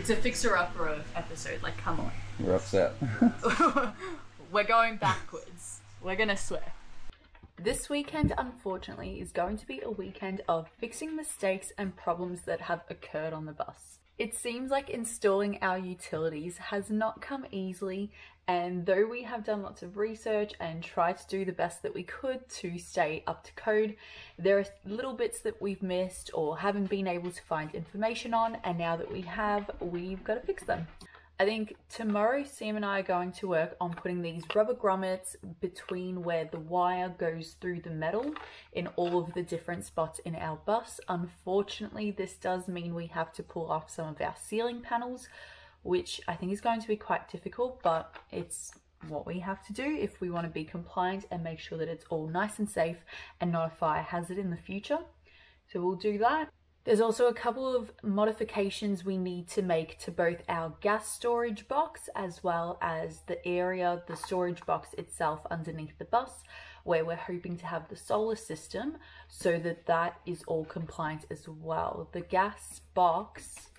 It's a fixer-upper episode, like, come on. We're upset. We're going backwards. We're gonna swear. This weekend, unfortunately, is going to be a weekend of fixing mistakes and problems that have occurred on the bus. It seems like installing our utilities has not come easily, and though we have done lots of research and tried to do the best that we could to stay up to code, there are little bits that we've missed or haven't been able to find information on, and now that we have, we've got to fix them. I think tomorrow Sam and I are going to work on putting these rubber grommets between where the wire goes through the metal in all of the different spots in our bus. Unfortunately, this does mean we have to pull off some of our ceiling panels, which I think is going to be quite difficult, but it's what we have to do if we want to be compliant and make sure that it's all nice and safe and not a fire hazard in the future. So we'll do that. There's also a couple of modifications we need to make to both our gas storage box as well as the area, the storage box itself underneath the bus, where we're hoping to have the solar system so that that is all compliant as well. The gas box,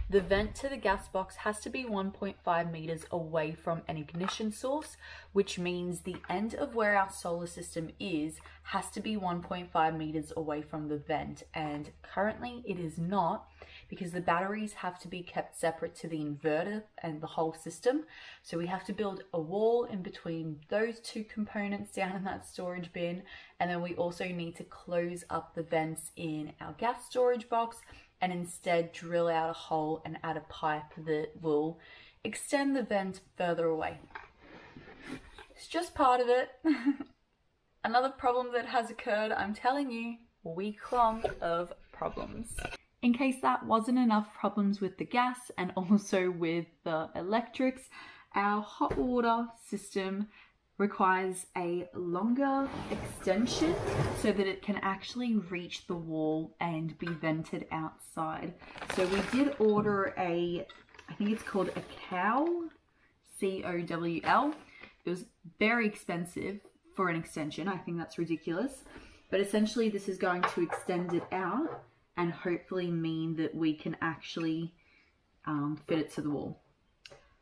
the vent to the gas box has to be 1.5 meters away from an ignition source, which means the end of where our solar system is has to be 1.5 meters away from the vent, and currently it is not, because the batteries have to be kept separate to the inverter and the whole system. So we have to build a wall in between those two components down in that storage bin, and then we also need to close up the vents in our gas storage box and instead drill out a hole and add a pipe that will extend the vent further away. It's just part of it. Another problem that has occurred, I'm telling you, week long of problems. In case that wasn't enough problems with the gas and also with the electrics, our hot water system requires a longer extension so that it can actually reach the wall and be vented outside. So we did order I think it's called a cowl, C-O-W-L. It was very expensive for an extension. I think that's ridiculous. But essentially this is going to extend it out and hopefully mean that we can actually fit it to the wall.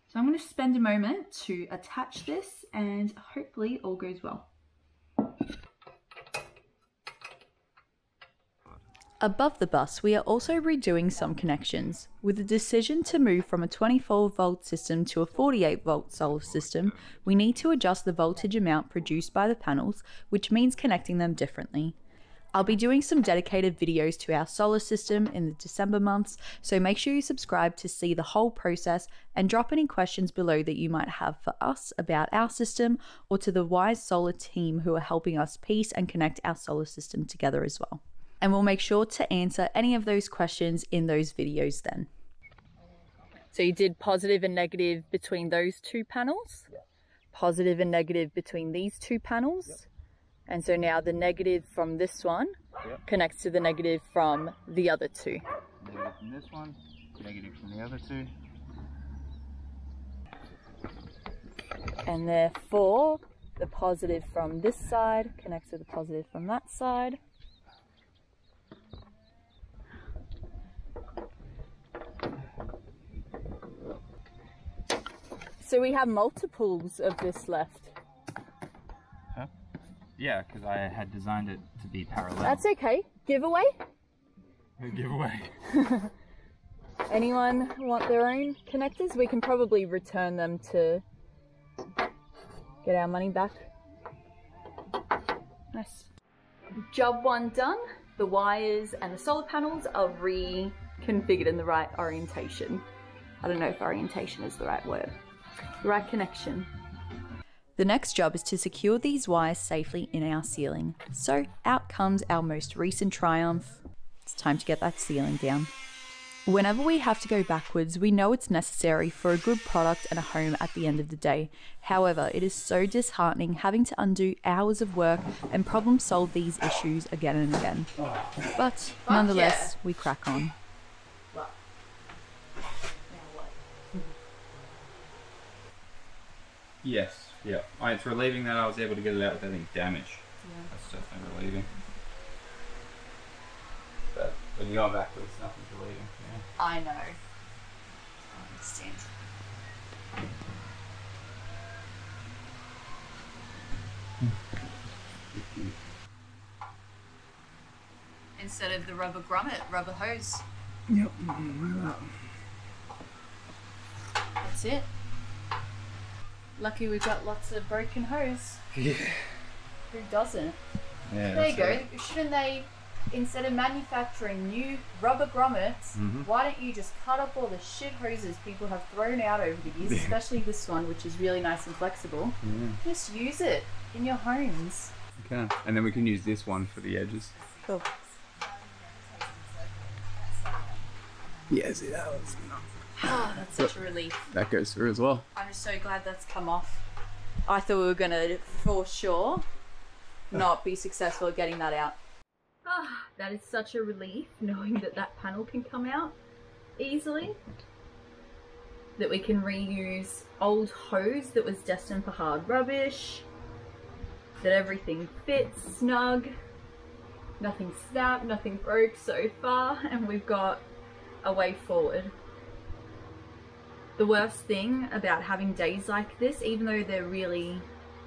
So I'm going to spend a moment to attach this and hopefully all goes well. Above the bus, we are also redoing some connections. With the decision to move from a 24-volt system to a 48-volt solar system, we need to adjust the voltage amount produced by the panels, which means connecting them differently. I'll be doing some dedicated videos to our solar system in the December months, so make sure you subscribe to see the whole process and drop any questions below that you might have for us about our system or to the Wise Solar team who are helping us piece and connect our solar system together as well. And we'll make sure to answer any of those questions in those videos then. So you did positive and negative between those two panels, yeah. Positive and negative between these two panels. Yep. And so now the negative from this one connects to the negative from the other two. Negative from this one, negative from the other two. And therefore, the positive from this side connects to the positive from that side. So we have multiples of this left. Huh? Yeah, because I had designed it to be parallel. That's okay. Giveaway? Giveaway. Anyone want their own connectors? We can probably return them to get our money back. Nice. Job one done. The wires and the solar panels are reconfigured in the right orientation. I don't know if orientation is the right word. The right connection. The next job is to secure these wires safely in our ceiling. So out comes our most recent triumph. It's time to get that ceiling down. Whenever we have to go backwards, we know it's necessary for a good product and a home at the end of the day. However, it is so disheartening having to undo hours of work and problem solve these issues again and again. But nonetheless, we crack on. Yes, yeah. It's relieving that I was able to get it out without any damage. Yeah. That's definitely relieving. But when you go backwards, nothing's relieving. Yeah. I know. stand. Instead of the rubber grommet, rubber hose. Yep. That's it. Lucky we've got lots of broken hose. Yeah. Who doesn't? Yeah. There you go. Shouldn't they, instead of manufacturing new rubber grommets, why don't you just cut up all the shit hoses people have thrown out over the years, especially this one, which is really nice and flexible. Just use it in your homes. Okay. And then we can use this one for the edges. Cool. Yes, it does. Oh, that's such a relief. That goes through as well. I'm just so glad that's come off. I thought we were going to, for sure, not be successful at getting that out. Ah, that is such a relief, knowing that that panel can come out easily. That we can reuse old hose that was destined for hard rubbish. That everything fits snug. Nothing snapped, nothing broke so far, and we've got a way forward. The worst thing about having days like this, even though they're really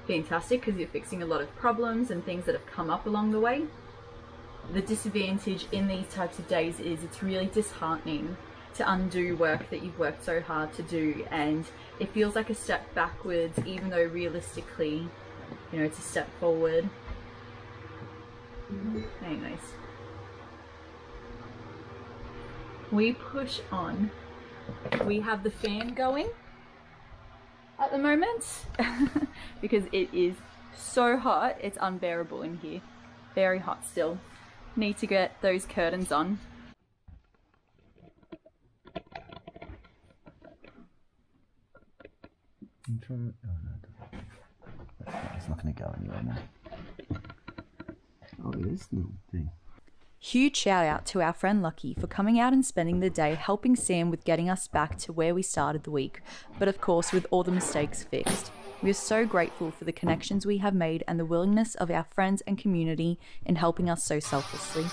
fantastic because you're fixing a lot of problems and things that have come up along the way, the disadvantage in these types of days is it's really disheartening to undo work that you've worked so hard to do, and it feels like a step backwards even though realistically, you know, it's a step forward. Anyways, we push on. We have the fan going at the moment because it is so hot, it's unbearable in here. Very hot still. Need to get those curtains on. It's not going to go anywhere now. Oh, this little thing. Huge shout out to our friend Lucky for coming out and spending the day helping Sam with getting us back to where we started the week, but of course with all the mistakes fixed. We are so grateful for the connections we have made and the willingness of our friends and community in helping us so selflessly.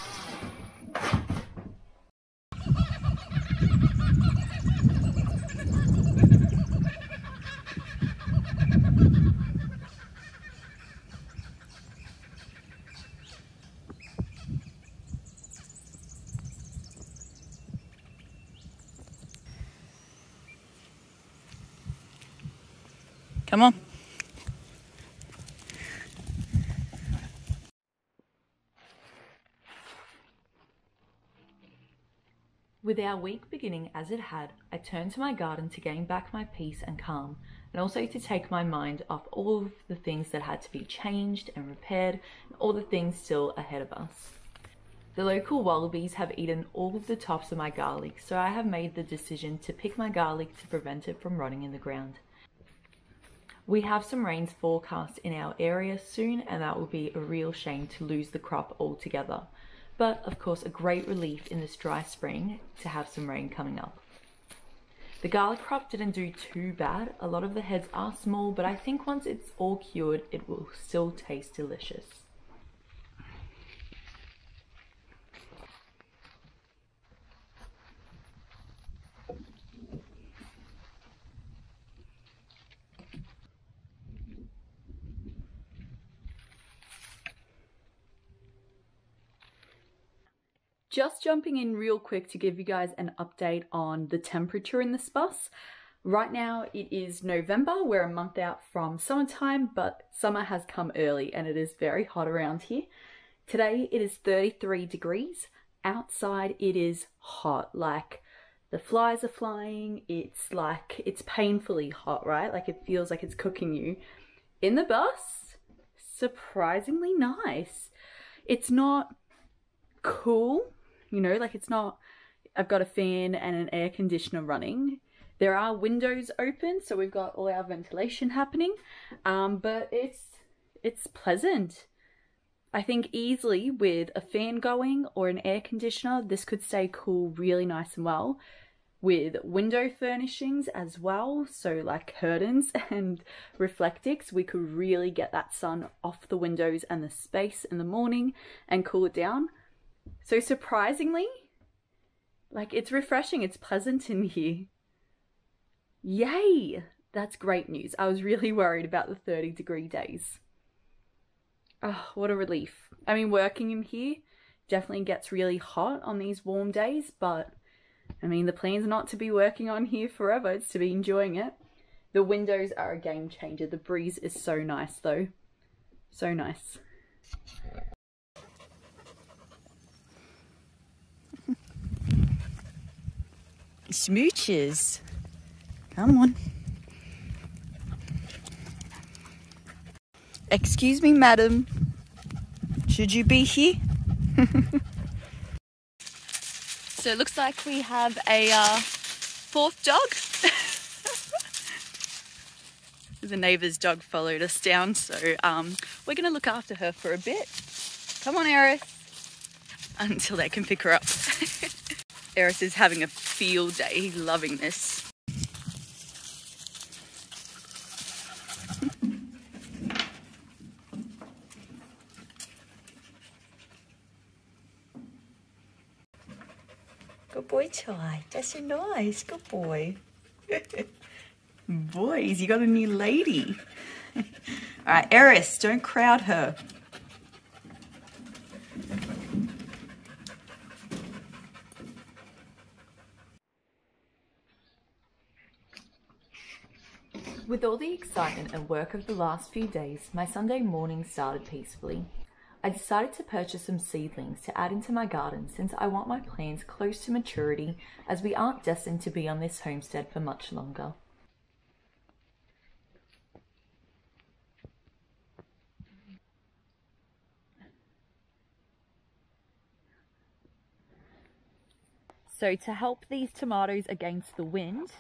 Come on. With our week beginning as it had, I turned to my garden to gain back my peace and calm, and also to take my mind off all of the things that had to be changed and repaired, and all the things still ahead of us. The local wallabies have eaten all of the tops of my garlic, so I have made the decision to pick my garlic to prevent it from rotting in the ground. We have some rains forecast in our area soon, and that will be a real shame to lose the crop altogether. But of course a great relief in this dry spring to have some rain coming up. The garlic crop didn't do too bad. A lot of the heads are small, but I think once it's all cured it will still taste delicious. Just jumping in real quick to give you guys an update on the temperature in this bus. Right now it is November, we're a month out from summertime, but summer has come early and it is very hot around here. Today it is 33 degrees. Outside it is hot, like the flies are flying, it's painfully hot, right? Like it feels like it's cooking you. In the bus, surprisingly nice. It's not cool, you know, like it's not, I've got a fan and an air conditioner running. There are windows open, so we've got all our ventilation happening, but it's pleasant. I think easily with a fan going or an air conditioner, this could stay cool really nice and well. With window furnishings as well, so like curtains and reflectix, we could really get that sun off the windows and the space in the morning and cool it down. So surprisingly, like it's refreshing, it's pleasant in here. Yay! That's great news. I was really worried about the 30-degree days. Oh, what a relief. I mean, working in here definitely gets really hot on these warm days, but I mean, the plan's not to be working on here forever, it's to be enjoying it. The windows are a game changer. The breeze is so nice though. So nice. Smooches. Come on. Excuse me, madam. Should you be here? So it looks like we have a fourth dog. The neighbour's dog followed us down, so we're going to look after her for a bit. Come on, Eris. Until they can pick her up. Eris is having a field day. He's loving this. Good boy, Ty. That's so nice. Good boy. Boys, you got a new lady. All right, Eris, don't crowd her. With all the excitement and work of the last few days, my Sunday morning started peacefully. I decided to purchase some seedlings to add into my garden since I want my plants close to maturity as we aren't destined to be on this homestead for much longer. So to help these tomatoes against the wind,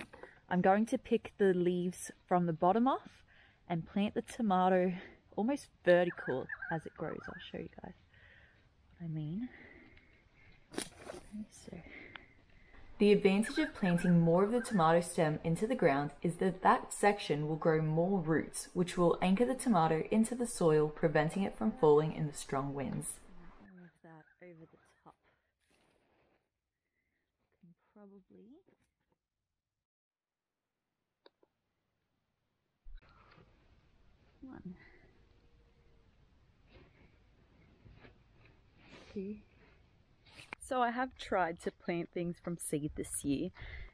I'm going to pick the leaves from the bottom off and plant the tomato almost vertical as it grows. I'll show you guys what I mean. So, the advantage of planting more of the tomato stem into the ground is that that section will grow more roots, which will anchor the tomato into the soil, preventing it from falling in the strong winds. Move that over the top. Can probably one. So I have tried to plant things from seed this year,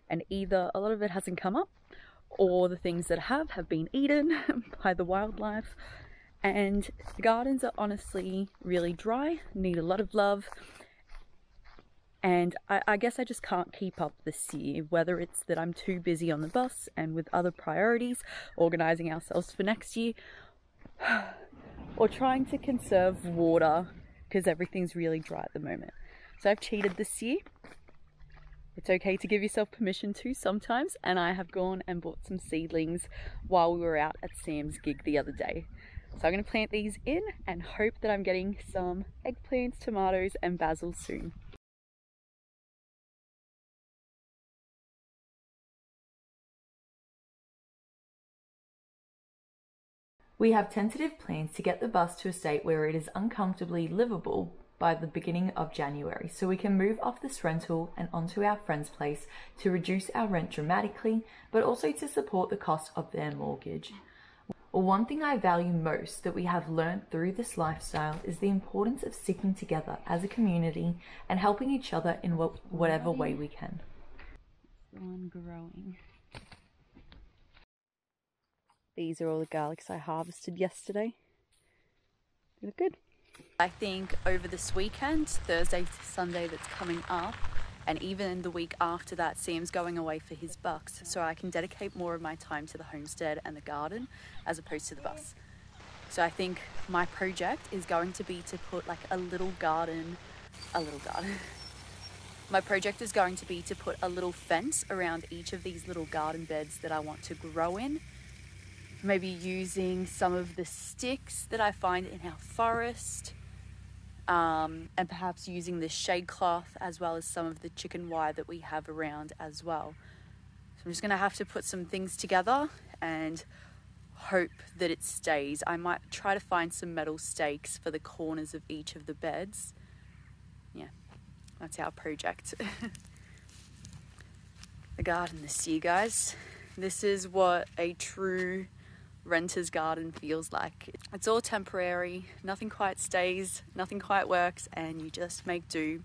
and either a lot of it hasn't come up or the things that have been eaten by the wildlife, and the gardens are honestly really dry, need a lot of love, and I guess I just can't keep up this year, whether it's that I'm too busy on the bus and with other priorities, organising ourselves for next year, or trying to conserve water because everything's really dry at the moment. So I've cheated this year. It's okay to give yourself permission to sometimes, and I have gone and bought some seedlings while we were out at Sam's gig the other day. So I'm going to plant these in and hope that I'm getting some eggplants, tomatoes and basil soon. We have tentative plans to get the bus to a state where it is uncomfortably livable by the beginning of January, so we can move off this rental and onto our friend's place to reduce our rent dramatically, but also to support the cost of their mortgage. Well, one thing I value most that we have learned through this lifestyle is the importance of sticking together as a community and helping each other in whatever way we can. One growing. These are all the garlics I harvested yesterday. They look good. I think over this weekend, Thursday to Sunday that's coming up, and even the week after that, Sam's going away for his bucks, so I can dedicate more of my time to the homestead and the garden as opposed to the bus. So I think my project is going to be to put like a little garden. My project is going to be to put a little fence around each of these little garden beds that I want to grow in. Maybe using some of the sticks that I find in our forest, and perhaps using the shade cloth as well as some of the chicken wire that we have around as well. So I'm just going to have to put some things together and hope that it stays. I might try to find some metal stakes for the corners of each of the beds. Yeah, that's our project. The garden this year, guys. This is what a true renter's garden feels like. It's all temporary, nothing quite stays, nothing quite works, and you just make do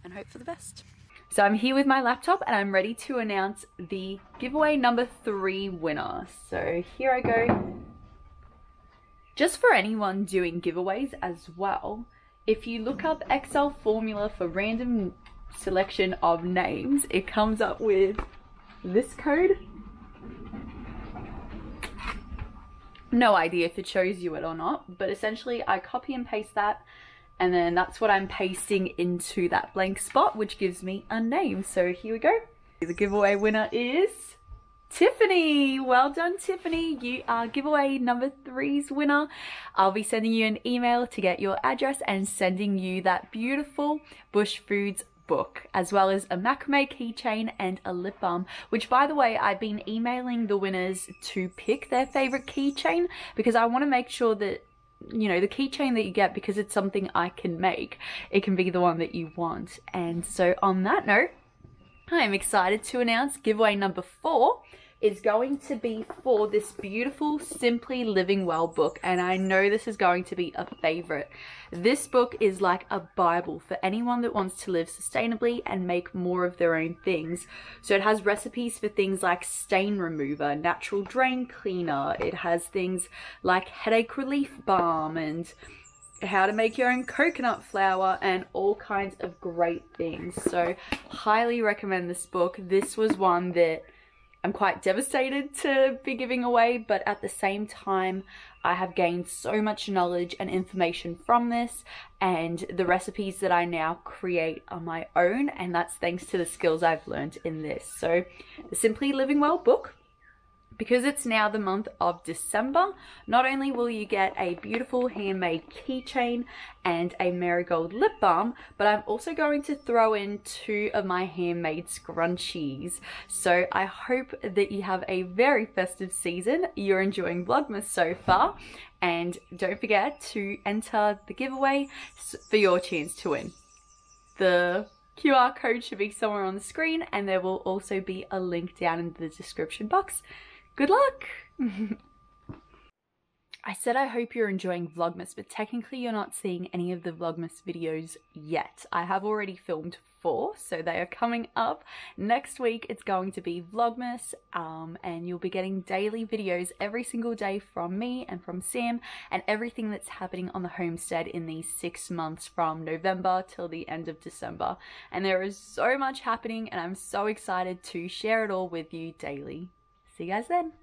and hope for the best. So I'm here with my laptop and I'm ready to announce the giveaway number 3 winner. So here I go. Just for anyone doing giveaways as well, if you look up Excel formula for random selection of names, it comes up with this code. No idea if it shows you it or not, but essentially I copy and paste that, and then that's what I'm pasting into that blank spot, which gives me a name. So here we go. The giveaway winner is Tiffany. Well done, Tiffany. You are giveaway number 3's winner. I'll be sending you an email to get your address and sending you that beautiful Bush Foods book, as well as a macrame keychain and a lip balm, which, by the way, I've been emailing the winners to pick their favorite keychain because I want to make sure that, you know, the keychain that you get, because it's something I can make, it can be the one that you want. And so on that note, I am excited to announce giveaway number 4 is going to be for this beautiful Simply Living Well book, and I know this is going to be a favorite. This book is like a Bible for anyone that wants to live sustainably and make more of their own things. So it has recipes for things like stain remover, natural drain cleaner, it has things like headache relief balm and how to make your own coconut flour and all kinds of great things. So highly recommend this book. This was one that I'm quite devastated to be giving away, but at the same time, I have gained so much knowledge and information from this, and the recipes that I now create are my own, and that's thanks to the skills I've learned in this. So the Simply Living Well book, because it's now the month of December, not only will you get a beautiful handmade keychain and a marigold lip balm, but I'm also going to throw in 2 of my handmade scrunchies. So I hope that you have a very festive season. You're enjoying Vlogmas so far, and don't forget to enter the giveaway for your chance to win. The QR code should be somewhere on the screen, and there will also be a link down in the description box. Good luck! I said I hope you're enjoying Vlogmas, but technically you're not seeing any of the Vlogmas videos yet. I have already filmed 4, so they are coming up. Next week it's going to be Vlogmas, and you'll be getting daily videos every single day from me and from Sam, and everything that's happening on the homestead in these 6 months from November till the end of December. And there is so much happening, and I'm so excited to share it all with you daily. See you guys then.